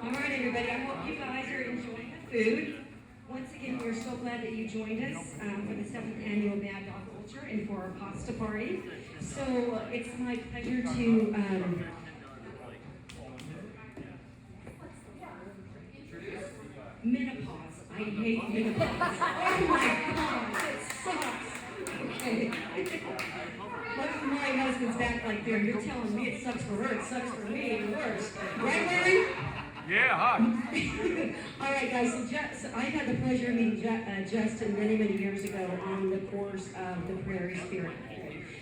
All right, everybody, I hope you guys are enjoying the food. Once again, we're so glad that you joined us for the 7th annual Mad Dog Culture and for our pasta party. So it's my pleasure to menopause. I hate menopause. Oh my God, it sucks. Okay. Look at my husband's back like there. You're telling me it sucks for her, it sucks for me, the worst. Right, Larry? Yeah, hi. All right, guys, so I had the pleasure of meeting Justin many, many years ago on the course of the Prairie Spirit.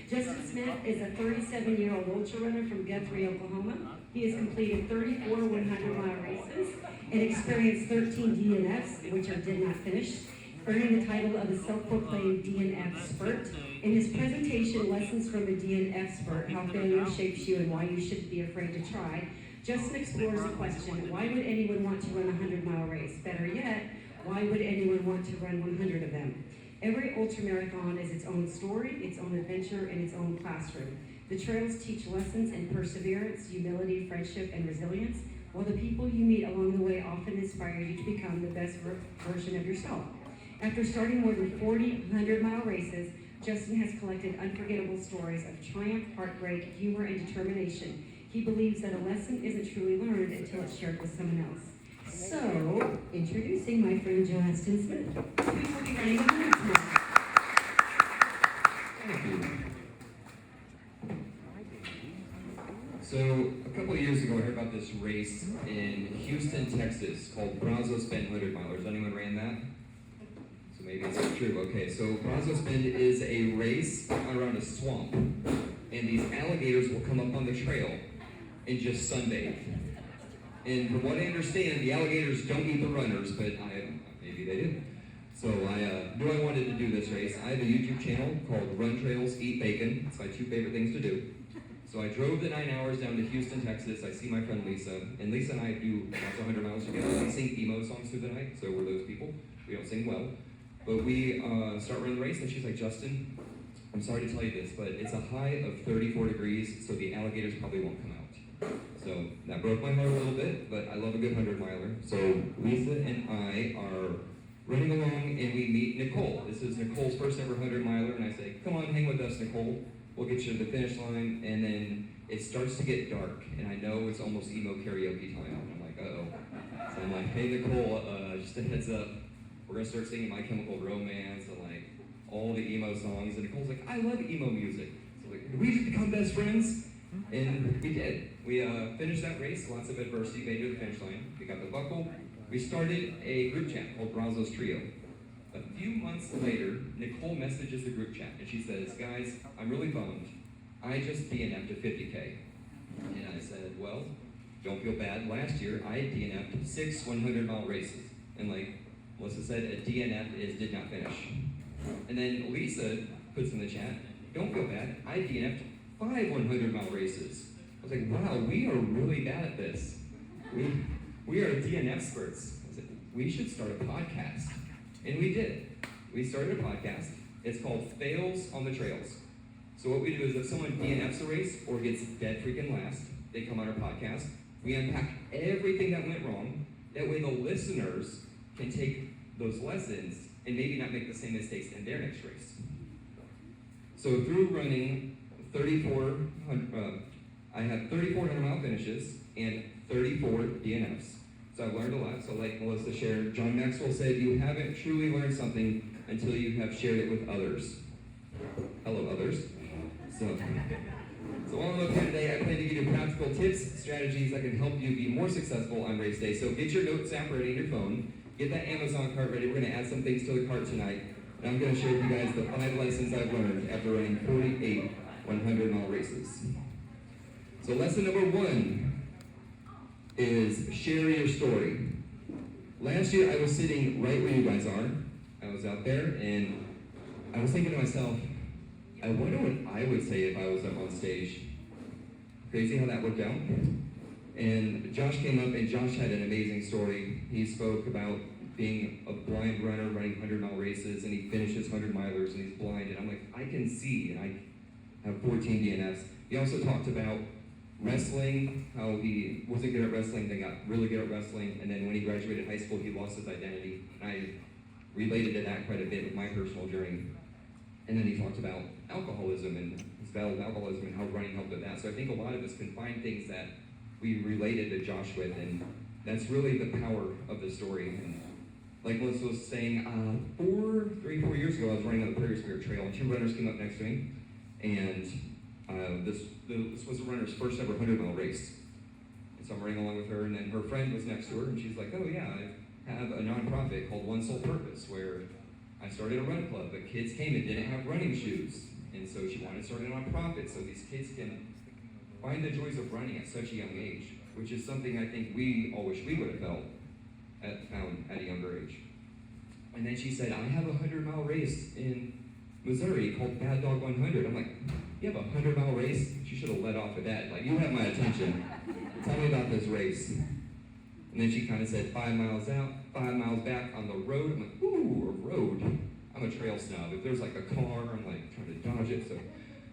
Justin Smith is a 37-year-old ultrarunner from Guthrie, Oklahoma. He has completed 34 100-mile races and experienced 13 DNFs, which are did not finish, earning the title of the self-proclaimed DNF Spurt. In his presentation, Lessons from the DNF Spurt, How Failure Shapes You and Why You Shouldn't Be Afraid to Try, Justin explores the question, why would anyone want to run a 100-mile race? Better yet, why would anyone want to run 100 of them? Every ultramarathon is its own story, its own adventure, and its own classroom. The trails teach lessons in perseverance, humility, friendship, and resilience, while the people you meet along the way often inspire you to become the best version of yourself. After starting more than 40 100-mile races, Justin has collected unforgettable stories of triumph, heartbreak, humor, and determination. He believes that a lesson isn't truly learned until it's shared with someone else. So, introducing my friend Justin Smith, who will be running a marathon. Thank you. So, a couple of years ago, I heard about this race in Houston, Texas, called Brazos Bend 100 Milers. Anyone ran that? So maybe it's not true. Okay, so Brazos Bend is a race around a swamp, and these alligators will come up on the trail and just sunbathe. And from what I understand, the alligators don't eat the runners, but maybe they do. So I knew I wanted to do this race. I have a YouTube channel called Run Trails, Eat Bacon. It's my 2 favorite things to do. So I drove the 9 hours down to Houston, Texas. I see my friend Lisa, and Lisa and I do lots of 100 miles together. We sing emo songs through the night, so we're those people. We don't sing well. But we start running the race, and she's like, Justin, I'm sorry to tell you this, but it's a high of 34 degrees, so the alligators probably won't come out. So that broke my heart a little bit, but I love a good 100-miler. So Lisa and I are running along, and we meet Nicole. This is Nicole's first ever 100-miler, and I say, come on, hang with us, Nicole. We'll get you to the finish line, and then it starts to get dark, and I know it's almost emo karaoke time. And I'm like, uh-oh. So I'm like, hey, Nicole, just a heads up, we're gonna start singing My Chemical Romance and like all the emo songs. And Nicole's like, I love emo music. So like, did we just become best friends? And we did. We finished that race, lots of adversity, made it to the finish line. We got the buckle. We started a group chat called Brazos Trio. A few months later, Nicole messages the group chat, and she says, guys, I'm really bummed. I just DNF'd to 50K. And I said, well, don't feel bad. Last year, I DNF'd 6 100-mile races. And like Melissa said, a DNF is did not finish. And then Lisa puts in the chat, don't feel bad. I DNF'd 5 100-mile races. I was like, wow, we are really bad at this. We are DNF experts. I said, we should start a podcast. And we did. We started a podcast. It's called Fails on the Trails. So what we do is if someone DNFs a race or gets dead freaking last, they come on our podcast. We unpack everything that went wrong. That way the listeners can take those lessons and maybe not make the same mistakes in their next race. So through running I have 34 100-mile finishes and 34 DNFs. So I've learned a lot. So like Melissa shared, John Maxwell said, you haven't truly learned something until you have shared it with others. Hello, others. So while I'm up here today, I plan to give you practical tips, strategies that can help you be more successful on race day. So get your notes app ready on your phone. Get that Amazon cart ready. We're going to add some things to the cart tonight. And I'm going to share with you guys the 5 lessons I've learned after running 48 100-mile races. So lesson number 1 is share your story. Last year, I was sitting right where you guys are. I was out there, and I was thinking to myself, I wonder what I would say if I was up on stage. Crazy how that worked out. And Josh came up, and Josh had an amazing story. He spoke about being a blind runner, running 100-mile races, and he finishes 100-milers, and he's blind. And I'm like, I can see, and I have 14 DNFs. He also talked about wrestling, how he wasn't good at wrestling, then got really good at wrestling, and then when he graduated high school, he lost his identity. And I related to that quite a bit with my personal journey. And then he talked about alcoholism and his battle with alcoholism and how running helped with that. So I think a lot of us can find things that we related to Josh with, and that's really the power of the story. And like Melissa was saying, 4 years ago, I was running on the Prairie Spirit Trail, and two runners came up next to me, and this was the runner's first ever 100-mile race. And so I'm running along with her, and then her friend was next to her, and she's like, oh yeah, I have a nonprofit called One Sole Purpose, where I started a run club, but kids came and didn't have running shoes. And so she wanted to start a nonprofit so these kids can find the joys of running at such a young age, which is something I think we all wish we would have found at a younger age. And then she said, I have a 100-mile race in Missouri called Dawg 100. I'm like, you have a 100-mile race? She should have let off with that. Like, you have my attention. Tell me about this race. And then she kind of said 5 miles out, 5 miles back on the road. I'm like, ooh, a road. I'm a trail snob. If there's like a car, I'm like trying to dodge it.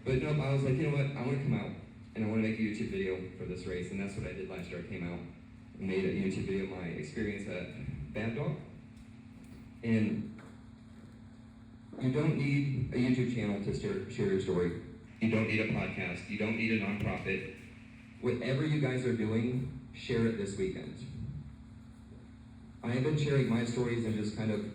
But no, I was like, you know what? I want to come out and I want to make a YouTube video for this race. And that's what I did last year. I came out and made a YouTube video of my experience at Dawg. And you don't need a YouTube channel to share your story. You don't need a podcast. You don't need a nonprofit. Whatever you guys are doing, share it this weekend. I have been sharing my stories and just kind of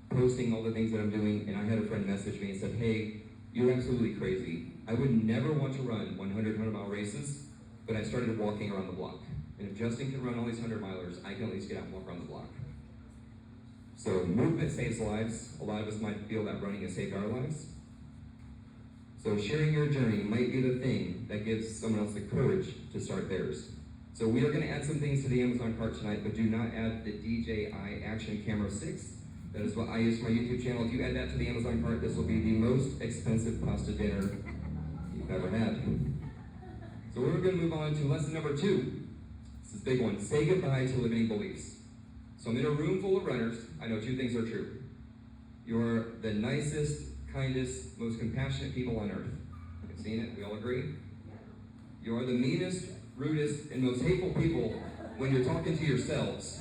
posting all the things that I'm doing, and I had a friend message me and said, hey, you're absolutely crazy. I would never want to run 100-mile races, but I started walking around the block. And if Justin can run all these 100-milers, I can at least get out and walk around the block. So movement saves lives. A lot of us might feel that running has saved our lives. So sharing your journey might be the thing that gives someone else the courage to start theirs. So we are going to add some things to the Amazon cart tonight, but do not add the DJI Action Camera 6. That is what I use for my YouTube channel. If you add that to the Amazon cart, this will be the most expensive pasta dinner you've ever had. So we're going to move on to lesson number 2. This is a big one. Say goodbye to limiting beliefs. So I'm in a room full of runners. I know 2 things are true. You're the nicest, kindest, most compassionate people on earth. I've seen it. We all agree? You are the meanest, rudest, and most hateful people when you're talking to yourselves.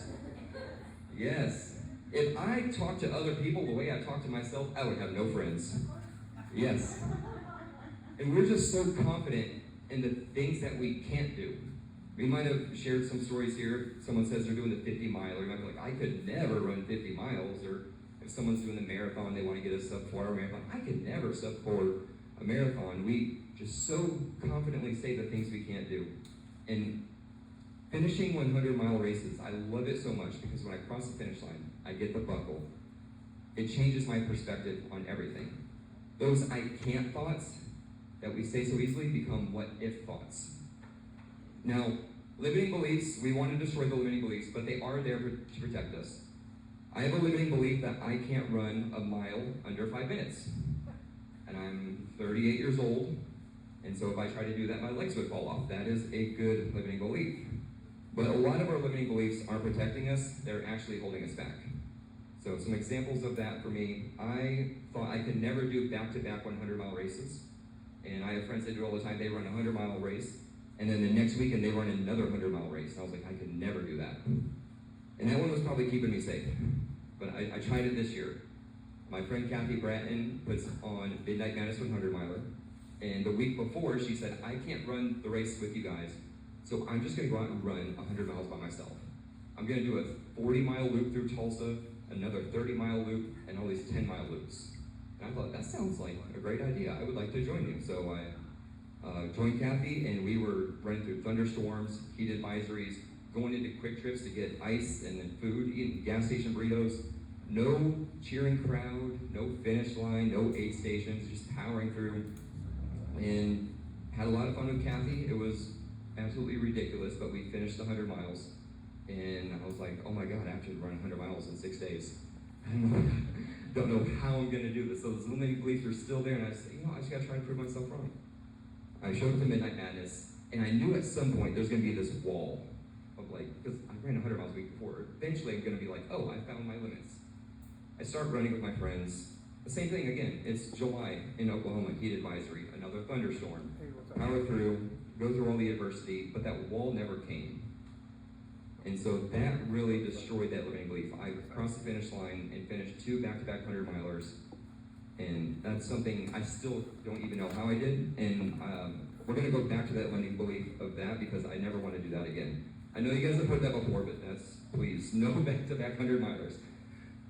Yes. If I talked to other people the way I talk to myself, I would have no friends. Yes. And we're just so confident in the things that we can't do. We might have shared some stories here. Someone says they're doing the 50-mile. You might be like, I could never run 50 miles. Or if someone's doing the marathon, they want to get a sub-4-hour marathon. I could never sub-4 a marathon. We just so confidently say the things we can't do. And finishing 100-mile races, I love it so much because when I cross the finish line, I get the buckle. It changes my perspective on everything. Those I can't thoughts that we say so easily become what if thoughts. Now, limiting beliefs, we want to destroy the limiting beliefs, but they are there to protect us. I have a limiting belief that I can't run a mile under 5 minutes. And I'm 38 years old, and so if I try to do that, my legs would fall off. That is a good limiting belief. But a lot of our limiting beliefs aren't protecting us, they're actually holding us back. So some examples of that for me, I thought I could never do back-to-back 100-mile races. And I have friends that do all the time, they run a 100-mile race, and then the next weekend they run another 100-mile race. And I was like, I could never do that. And that one was probably keeping me safe. But I tried it this year. My friend Kathy Bratton puts on Midnight Madness 100-miler. And the week before, she said, I can't run the race with you guys, so I'm just going to go out and run 100 miles by myself. I'm going to do a 40-mile loop through Tulsa, another 30-mile loop, and all these 10-mile loops. And I thought, that sounds like a great idea. I would like to join you. So I joined Kathy, and we were running through thunderstorms, heat advisories, going into quick trips to get ice and then food, eating gas station burritos. No cheering crowd, no finish line, no aid stations, just powering through. And had a lot of fun with Kathy. It was absolutely ridiculous, but we finished the 100 miles. And I was like, oh my God, I have to run 100 miles in 6 days. I don't know how I'm going to do this. So those limiting beliefs are still there, and I just said, I just got to try to prove myself wrong. I showed up to Midnight Madness, and I knew at some point there's going to be this wall of because I ran 100 miles a week before. Eventually I'm going to be like, oh, I found my limits. I start running with my friends. The same thing again. It's July in Oklahoma, heat advisory, another thunderstorm. Power through, go through all the adversity, but that wall never came. And so that really destroyed that limiting belief. I crossed the finish line and finished 2 back-to-back 100-milers, and that's something I still don't even know how I did, and we're going to go back to that limiting belief of that because I never want to do that again. I know you guys have heard that before, but please, no back-to-back 100-milers.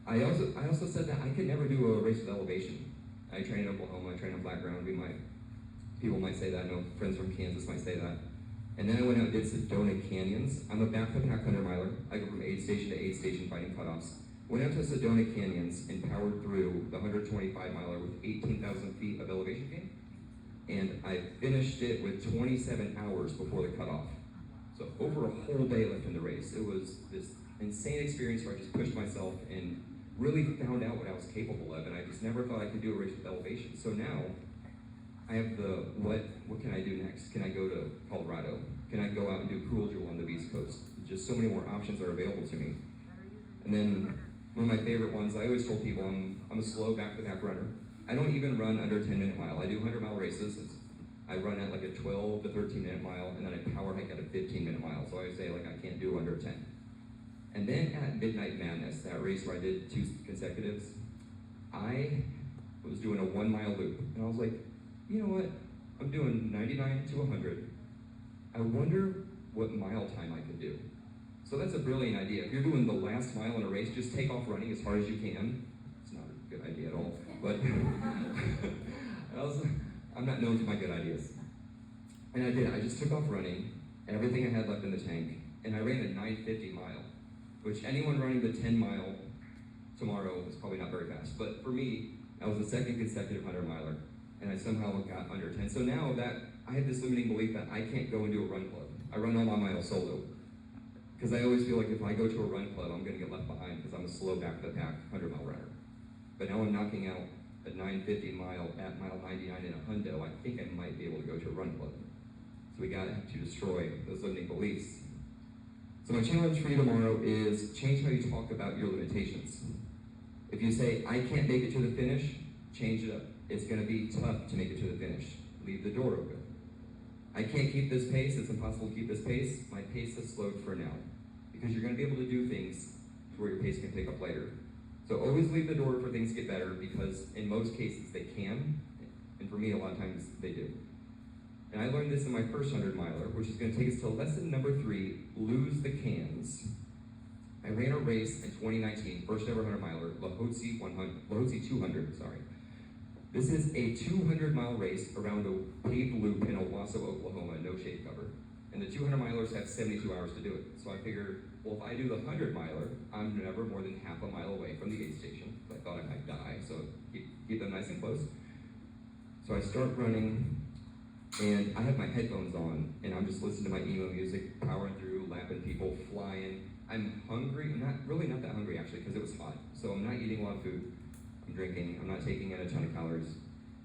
I also said that I could never do a race with elevation. I train in Oklahoma, I train on flat ground. People might say that, I know friends from Kansas might say that. And then I went out and did Sedona Canyons. I'm a back-to-back 100-miler. I go from aid station to aid station fighting cutoffs. Went out to Sedona Canyons and powered through the 125-miler with 18,000 feet of elevation gain. And I finished it with 27 hours before the cutoff. So over a whole day left in the race. It was this insane experience where I just pushed myself and really found out what I was capable of, and I just never thought I could do a race with elevation. So now, I have what can I do next? Can I go to Colorado? Can I go out and do Cruel Jewel on the East Coast? Just so many more options are available to me. And then, one of my favorite ones, I always told people I'm a slow back-to-back runner. I don't even run under 10-minute mile. I do 100-mile races. I run at like a 12 to 13-minute mile, and then I power hike at a 15-minute mile. So I say like I can't do under 10. And then at Midnight Madness, that race where I did 2 consecutives, I was doing a 1-mile loop. And I was like, you know what? I'm doing 99 to 100. I wonder what mile time I could do. So that's a brilliant idea. If you're doing the last mile in a race, just take off running as hard as you can. It's not a good idea at all. But I'm not known for my good ideas. And I did. I just took off running, everything I had left in the tank, and I ran a 9:50 mile. Which anyone running the 10-mile tomorrow is probably not very fast. But for me, that was the second consecutive 100-miler, and I somehow got under 10. So now that I have this limiting belief that I can't go and do a run club. I run all my miles solo. Because I always feel like if I go to a run club, I'm going to get left behind because I'm a slow back-to-the-pack 100-mile runner. But now I'm knocking out a 9:50 mile at mile 99 in a hundo. I think I might be able to go to a run club. So we got to destroy those limiting beliefs. So my challenge for you tomorrow is change how you talk about your limitations. If you say, I can't make it to the finish, change it up. It's going to be tough to make it to the finish. Leave the door open. I can't keep this pace. It's impossible to keep this pace. My pace has slowed for now. Because you're going to be able to do things where your pace can pick up later. So always leave the door for things to get better because in most cases they can. And for me, a lot of times they do. And I learned this in my first 100-miler, which is going to take us to lesson number 3, lose the cans. I ran a race in 2019, first ever 100-miler, Lahotse 200, sorry. This is a 200-mile race around a paved loop in Owasso, Oklahoma, no shade cover. And the 200-milers have 72 hours to do it. So I figured, well, if I do the 100-miler, I'm never more than half a mile away from the aid station. I thought I might die, so keep them nice and close. So I start running, and I have my headphones on, and I'm just listening to my emo music, powering through, lapping people, flying. I'm hungry. I'm really not that hungry, actually, because it was hot. So I'm not eating a lot of food. I'm drinking. I'm not taking in a ton of calories.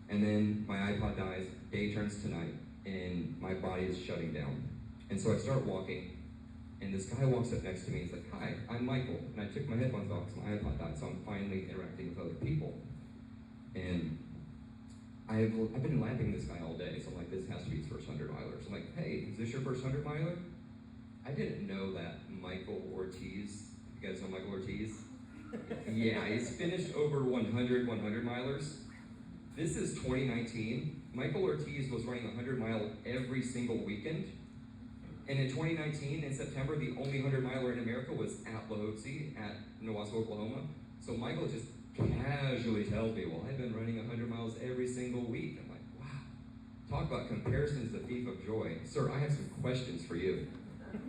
And then my iPod dies. Day turns to night, and my body is shutting down. And so I start walking, and this guy walks up next to me. He's like, hi, I'm Michael. And I took my headphones off because my iPod died, so I'm finally interacting with other people. And I've been lapping this guy all day, so I'm like, this has to be his first 100-miler. So I'm like, hey, is this your first 100-miler? I didn't know that Michael Ortiz, you guys know Michael Ortiz? Yeah, he's finished over 100-milers. This is 2019. Michael Ortiz was running 100-mile every single weekend. And in 2019, in September, the only 100-miler in America was at Lahotse, at Owasso, Oklahoma. So Michael just casually tells me, well, I've been running 100 miles every single week. I'm like, wow. Talk about comparisons, the thief of joy. Sir, I have some questions for you.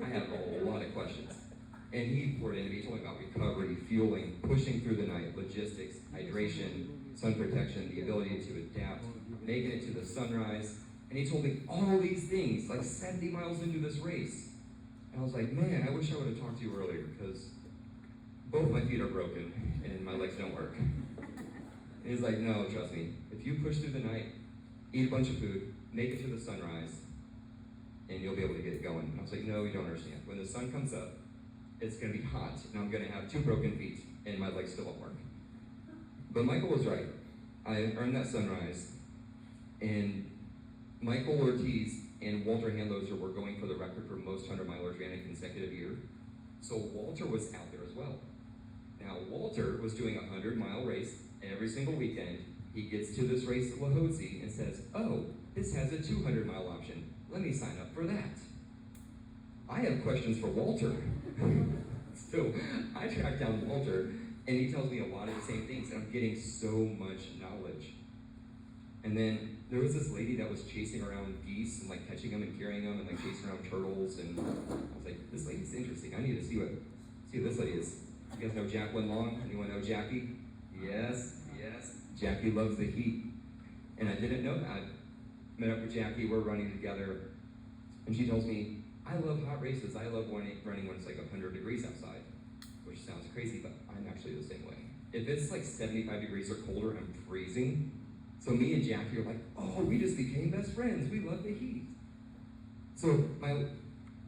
I have a lot of questions. And he poured into me. He told me about recovery, fueling, pushing through the night, logistics, hydration, sun protection, the ability to adapt, making it to the sunrise. And he told me all these things, like 70 miles into this race. And I was like, man, I wish I would have talked to you earlier, because both my feet are broken and my legs don't work. And he's like, no, trust me. If you push through the night, eat a bunch of food, make it to the sunrise, and you'll be able to get it going. And I was like, no, you don't understand. When the sun comes up, it's going to be hot, and I'm going to have 2 broken feet, and my legs still won't work. But Michael was right. I earned that sunrise, and Michael Ortiz and Walter Handloser were going for the record for most 100-milers ran a consecutive year. So Walter was out there as well. Now, Walter was doing a 100-mile race every single weekend. He gets to this race at Lahotzi and says, oh, this has a 200-mile option. Let me sign up for that. I have questions for Walter. So I track down Walter, and he tells me a lot of the same things, and I'm getting so much knowledge. And then there was this lady that was chasing around geese and like catching them and carrying them and like chasing around turtles, and I was like, this lady's interesting. I need to see what this lady is. You guys know Jacqueline Long? Anyone know Jackie? Yes. Jackie loves the heat. And I didn't know that. I met up with Jackie, we're running together, and she tells me, I love hot races. I love running when it's like 100 degrees outside, which sounds crazy, but I'm actually the same way. If it's like 75 degrees or colder, I'm freezing. So me and Jackie are like, oh, we just became best friends. We love the heat. So my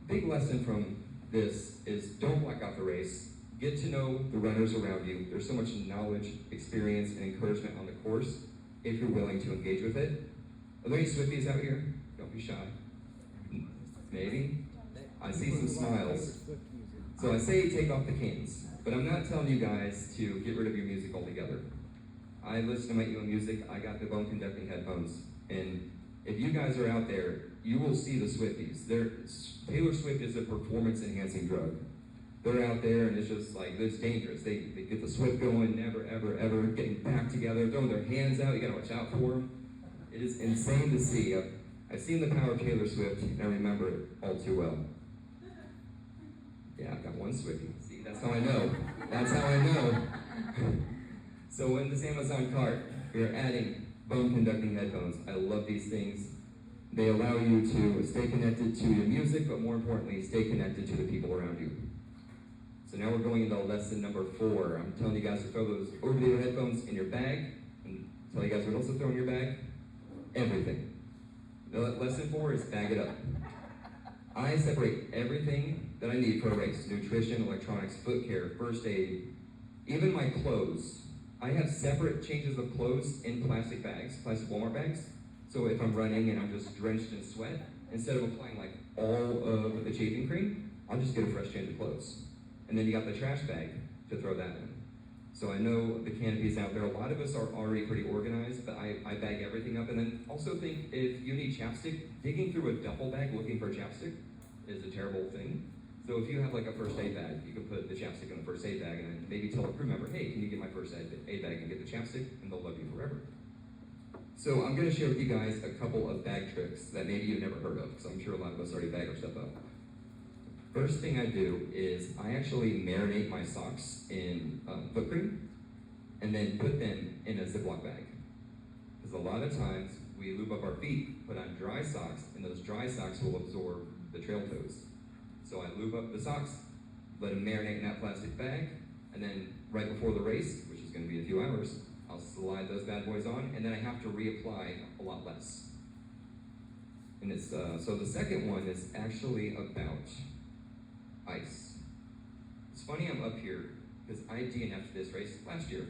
big lesson from this is don't black out the race. Get to know the runners around you. There's so much knowledge, experience, and encouragement on the course if you're willing to engage with it. Are there any Swifties out here? Don't be shy. Maybe? I see some smiles. So I say take off the cans, but I'm not telling you guys to get rid of your music altogether. I listen to my own music. I got the bone conducting headphones, and if you guys are out there, you will see the Swifties. Taylor Swift is a performance-enhancing drug. They're out there, and it's just like, it's dangerous. They get the Swift going, never, ever, ever getting back together, throwing their hands out. You gotta watch out for them. It is insane to see. I've seen the power of Taylor Swift, and I remember it all too well. Yeah, I've got one Swiftie. See, that's how I know. That's how I know. So in this Amazon cart, we are adding bone conducting headphones. I love these things. They allow you to stay connected to your music, but more importantly, stay connected to the people around you. So now we're going into lesson number 4. I'm telling you guys to throw those over-the-ear headphones in your bag, and tell you guys what else to throw in your bag. Everything. Lesson 4 is bag it up. I separate everything that I need for a race. Nutrition, electronics, foot care, first aid, even my clothes. I have separate changes of clothes in plastic bags, plastic Walmart bags. So if I'm running and I'm just drenched in sweat, instead of applying like all of the shaving cream, I'll just get a fresh change of clothes. And then you got the trash bag to throw that in. So I know the canopies out there, a lot of us are already pretty organized, but I bag everything up. And then also think if you need chapstick, digging through a duffel bag looking for chapstick is a terrible thing. So if you have like a first aid bag, you can put the chapstick in the first aid bag and then maybe tell a crew member, hey, can you get my first aid bag and get the chapstick? And they'll love you forever. So I'm gonna share with you guys a couple of bag tricks that maybe you've never heard of, because I'm sure a lot of us already bag our stuff up. First thing I do is I actually marinate my socks in foot cream and then put them in a Ziploc bag. Because a lot of times we lube up our feet, put on dry socks, and those dry socks will absorb the trail toes. So I lube up the socks, let them marinate in that plastic bag, and then right before the race, which is going to be a few hours, I'll slide those bad boys on, and then I have to reapply a lot less. And it's so the second one is actually about ice. It's funny I'm up here because I DNF'd this race last year.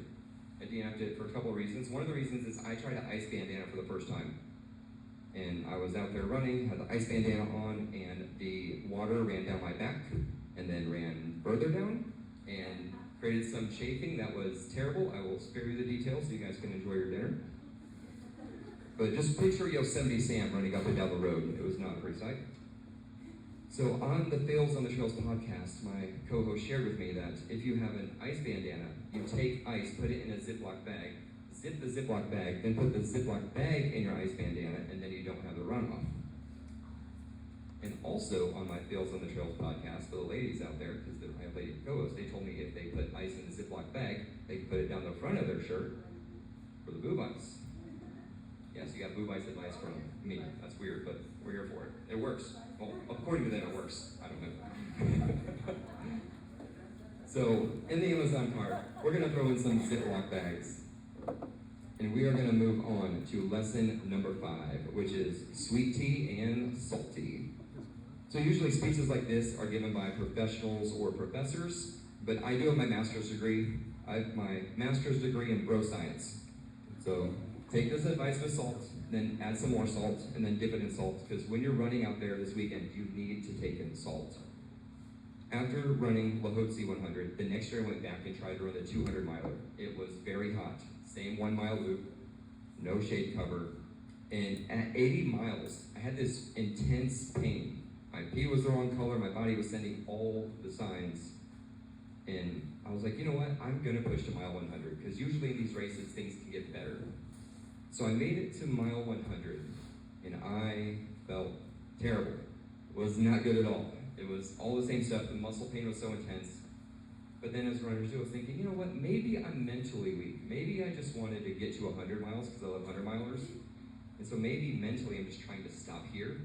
I DNF'd it for a couple of reasons. One of the reasons is I tried an ice bandana for the first time. And I was out there running, had the ice bandana on, and the water ran down my back and then ran further down and created some chafing that was terrible. I will spare you the details so you guys can enjoy your dinner. But just picture Yosemite Sam running up and down the road. It was not a pretty sight. So on the Fails on the Trails podcast, my co-host shared with me that if you have an ice bandana, you take ice, put it in a Ziploc bag, zip the Ziploc bag, then put the Ziploc bag in your ice bandana, and then you don't have the runoff. And also on my Fails on the Trails podcast, for the ladies out there, because I have lady co-hosts, they told me if they put ice in the Ziploc bag, they could put it down the front of their shirt for the boob ice. Yes, you got boob ice advice from me. That's weird, but we're here for it. It works. Well, according to them, it works. I don't know. So, in the Amazon cart, we're going to throw in some Ziploc bags. And we are going to move on to lesson number 5, which is sweet tea and salt tea. So usually speeches like this are given by professionals or professors, but I do have my master's degree. I have my master's degree in bro science. So take this advice with salt, then add some more salt, and then dip it in salt, because when you're running out there this weekend, you need to take in salt. After running Lahotse 100, the next year I went back and tried to run the 200 miler. It was very hot, same 1 mile loop, no shade cover, and at 80 miles, I had this intense pain. My pee was the wrong color, my body was sending all the signs, and I was like, you know what, I'm gonna push to mile 100, because usually in these races, things can get better. So I made it to mile 100, and I felt terrible. It was not good at all. It was all the same stuff. The muscle pain was so intense. But then as runners do, I was thinking, you know what, maybe I'm mentally weak. Maybe I just wanted to get to 100 miles because I love 100 milers. And so maybe mentally I'm just trying to stop here.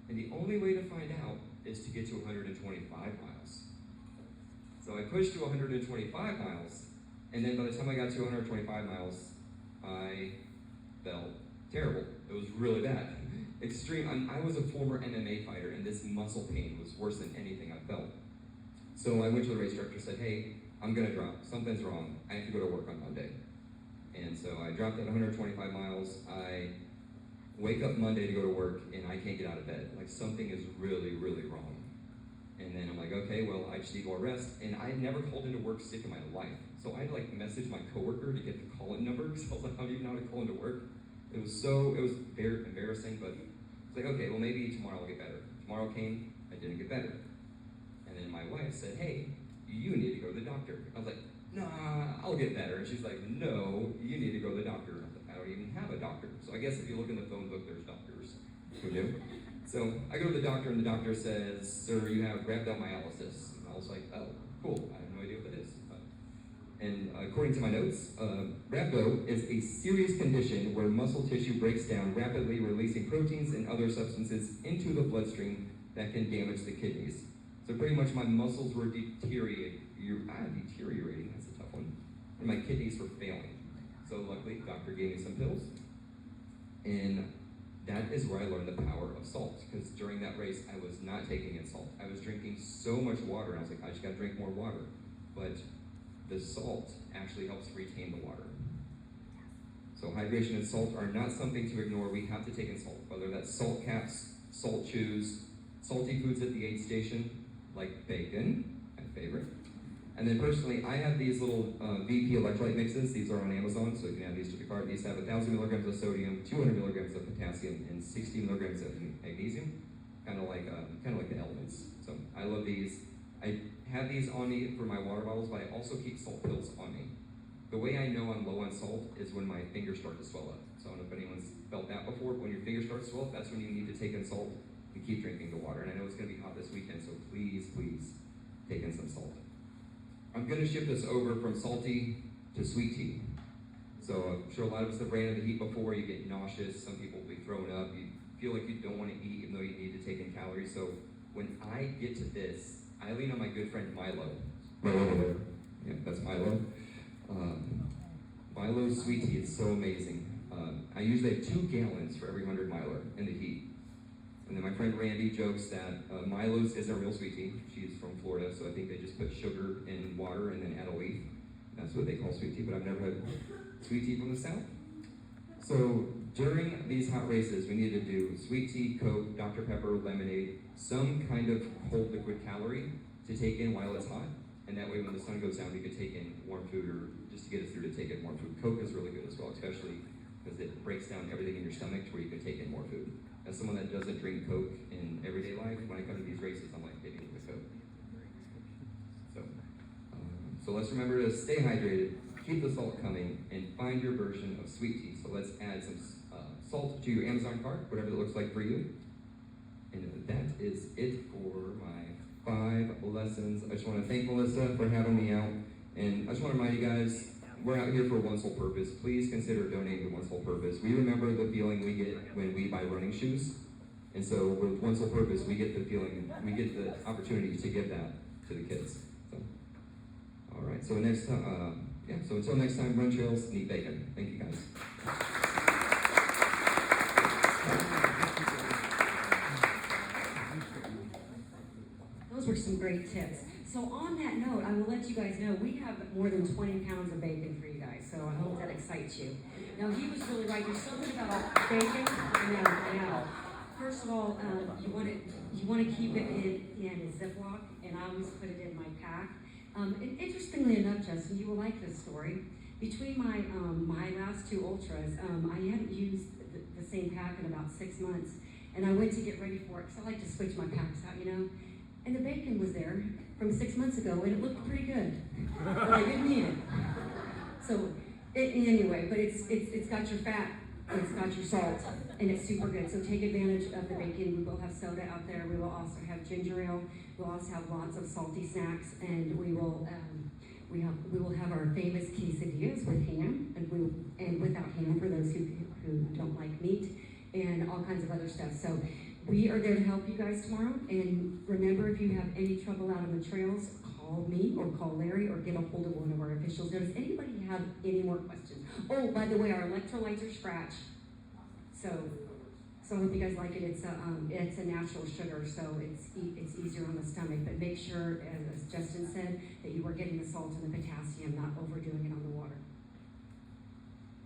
And the only way to find out is to get to 125 miles. So I pushed to 125 miles, and then by the time I got to 125 miles, I felt terrible. It was really bad. Extreme. I was a former MMA fighter, and this muscle pain was worse than anything I felt. So I went to the race director and said, hey, I'm gonna drop. Something's wrong. I have to go to work on Monday. And so I dropped at 125 miles. I wake up Monday to go to work, and I can't get out of bed. Like, something is really, really wrong. And then I'm like, okay, well, I just need more rest. And I had never called into work sick in my life. So I had to message my coworker to get the call-in number, because I was like, I don't even know how to call into work. It was very embarrassing, but it's like, okay, well, maybe tomorrow I'll get better. Tomorrow came, I didn't get better. And then my wife said, hey, you need to go to the doctor. I was like, nah, I'll get better. And she's like, no, you need to go to the doctor. And I was like, I don't even have a doctor. So I guess if you look in the phone book, there's doctors who do. So I go to the doctor, and the doctor says, sir, you have rhabdomyolysis. And I was like, oh, cool. I have no idea what that is. And according to my notes, rhabdo is a serious condition where muscle tissue breaks down, rapidly releasing proteins and other substances into the bloodstream that can damage the kidneys. So pretty much my muscles were deteriorating, that's a tough one, and my kidneys were failing. So luckily, the doctor gave me some pills, and that is where I learned the power of salt, because during that race, I was not taking in salt. I was drinking so much water, and I was like, I just gotta drink more water. But the salt actually helps retain the water. So hydration and salt are not something to ignore. We have to take in salt, whether that's salt caps, salt chews, salty foods at the aid station, like bacon, my favorite. And then personally, I have these little VP electrolyte mixes. These are on Amazon, so you can add these to the cart. These have 1,000 milligrams of sodium, 200 milligrams of potassium, and 60 milligrams of magnesium, kind of like the elements. So I love these. I have these on me for my water bottles, but I also keep salt pills on me. The way I know I'm low on salt is when my fingers start to swell up. So I don't know if anyone's felt that before, but when your fingers start to swell up, that's when you need to take in salt and keep drinking the water. And I know it's gonna be hot this weekend, so please, please take in some salt. I'm gonna shift this over from salty to sweet tea. So I'm sure a lot of us have ran into the heat before. You get nauseous, some people will be thrown up, you feel like you don't wanna eat even though you need to take in calories. So when I get to this, I lean on my good friend Milo. Yeah, that's Milo. Milo's sweet tea is so amazing. I usually have 2 gallons for every 100 miler in the heat. And then my friend Randy jokes that Milo's isn't real sweet tea. She's from Florida, so I think they just put sugar in water and then add a leaf. That's what they call sweet tea, but I've never had sweet tea from the South. So during these hot races, we need to do sweet tea, Coke, Dr. Pepper, lemonade, some kind of cold liquid calorie to take in while it's hot. And that way when the sun goes down, we can take in warm food, or just to get us through to take in warm food. Coke is really good as well, especially because it breaks down everything in your stomach to where you can take in more food. As someone that doesn't drink Coke in everyday life, when I come to these races, I'm like, hitting it with Coke. So let's remember to stay hydrated, keep the salt coming, and find your version of sweet tea. So let's add some salt to your Amazon cart, whatever it looks like for you. And that is it for my 5 lessons. I just want to thank Melissa for having me out. And I just want to remind you guys, we're out here for one sole purpose. Please consider donating to one sole purpose. We remember the feeling we get when we buy running shoes. And so with one sole purpose, we get the feeling, we get the opportunity to give that to the kids. So, all right, so next time, so until next time, run trails, and eat bacon. Thank you guys. Those were some great tips. So on that note, I will let you guys know, we have more than 20 pounds of bacon for you guys, so I hope that excites you. Now, he was really right. There's something about bacon. I know. First of all, you want to keep it in a Ziploc, and I always put it in my pack. And interestingly enough, Justin, you will like this story. Between my last two Ultras, I hadn't used the same pack in about 6 months, and I went to get ready for it because I like to switch my packs out, you know. And the bacon was there from 6 months ago, and it looked pretty good, but I didn't need it. So anyway, but it's got your fat, it's got your salt, and it's super good. So take advantage of the bacon. We will have soda out there. We will also have ginger ale. We'll also have lots of salty snacks, and we will have our famous quesadillas with ham and without ham for those who don't like meat, and all kinds of other stuff. So we are there to help you guys tomorrow. And remember, if you have any trouble out on the trails, call me or call Larry or get a hold of one of our officials. Does anybody have any more questions? Oh, by the way, our electrolytes are scratch. So I hope you guys like it. It's a natural sugar, so it's easier on the stomach. But make sure, as Justin said, that you are getting the salt and the potassium, not overdoing it on the water.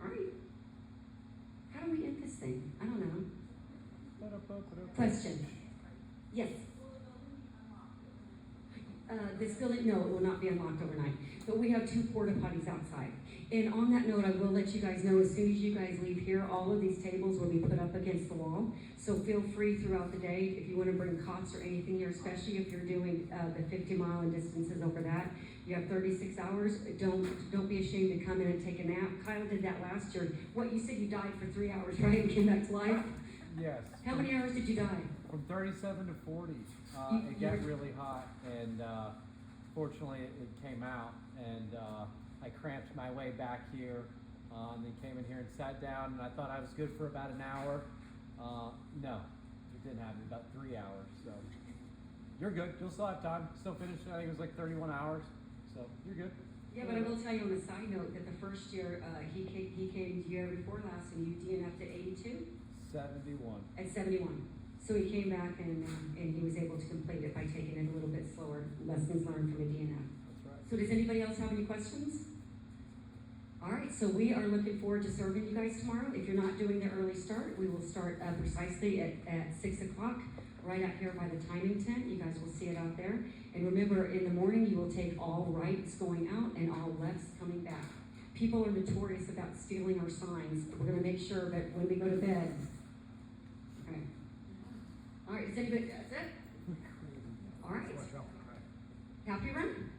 All right. How do we end this thing? I don't know. Question. Yes. This building, no, it will not be unlocked overnight. But we have 2 porta potties outside. And on that note, I will let you guys know, as soon as you guys leave here, all of these tables will be put up against the wall. So feel free throughout the day, if you want to bring cots or anything here, especially if you're doing the 50-mile and distances over that. You have 36 hours. Don't be ashamed to come in and take a nap. Kyle did that last year. What, you said you died for 3 hours, right, and came back to life? Yes. How many hours did you die? From 37 to 40. It got really hot, and fortunately it came out, and I cramped my way back here, and then came in here and sat down, and I thought I was good for about an hour. No, it didn't happen, about 3 hours, so you're good. You'll still have time. Still finished, I think it was like 31 hours, so you're good. Yeah, but I will tell you on a side note that the first year he came the year before last, and you DNF'd at 82? 71. At 71. So he came back and he was able to complete it by taking it a little bit slower. Lessons learned from a DNF. That's right. So does anybody else have any questions? All right, so we are looking forward to serving you guys tomorrow. If you're not doing the early start, we will start precisely at 6 o'clock, right out here by the timing tent. You guys will see it out there. And remember, in the morning, you will take all rights going out and all lefts coming back. People are notorious about stealing our signs. We're going to make sure that when we go to bed. Okay. All right, is anybody, that's it? All right. Happy run?